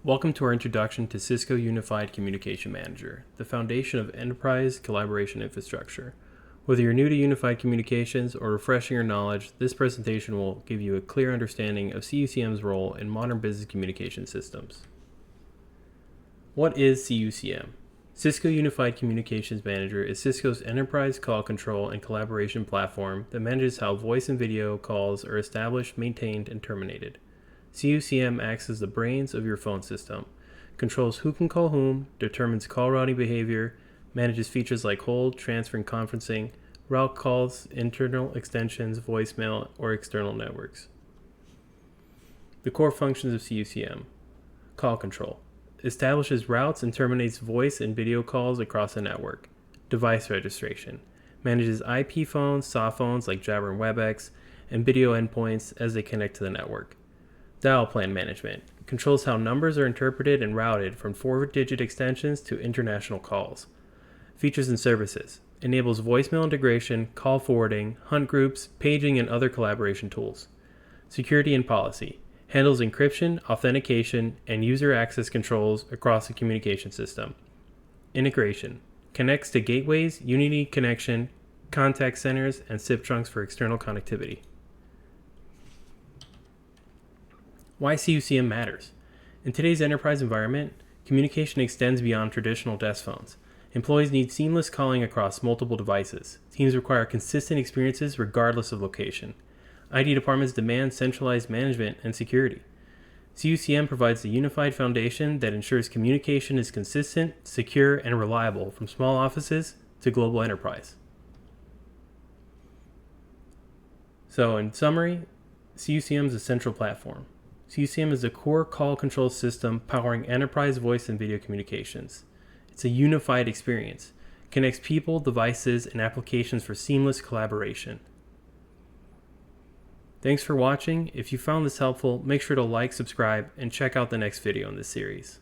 Welcome to our introduction to Cisco Unified Communications Manager, the foundation of enterprise collaboration infrastructure. Whether you're new to Unified Communications or refreshing your knowledge, this presentation will give you a clear understanding of CUCM's role in modern business communication systems. What is CUCM? Cisco Unified Communications Manager is Cisco's enterprise call control and collaboration platform that manages how voice and video calls are established, maintained, and terminated. CUCM acts as the brains of your phone system, controls who can call whom, determines call routing behavior, manages features like hold, transfer, and conferencing, route calls, internal extensions, voicemail, or external networks. The core functions of CUCM. Call control. Establishes routes and terminates voice and video calls across the network. Device registration. Manages IP phones, soft phones like Jabber and WebEx, and video endpoints as they connect to the network. Dial plan management. Controls how numbers are interpreted and routed from 4-digit extensions to international calls. Features and services. Enables voicemail integration, call forwarding, hunt groups, paging, and other collaboration tools. Security and policy. Handles encryption, authentication, and user access controls across the communication system. Integration. Connects to gateways, Unity connection, contact centers, and SIP trunks for external connectivity. Why CUCM matters. In today's enterprise environment, communication extends beyond traditional desk phones. Employees need seamless calling across multiple devices. Teams require consistent experiences regardless of location. IT departments demand centralized management and security. CUCM provides a unified foundation that ensures communication is consistent, secure, and reliable from small offices to global enterprise. So in summary, CUCM is a central platform. CUCM is the core call control system powering enterprise voice and video communications. It's a unified experience, connects people, devices, and applications for seamless collaboration. Thanks for watching. If you found this helpful, make sure to like, subscribe, and check out the next video in this series.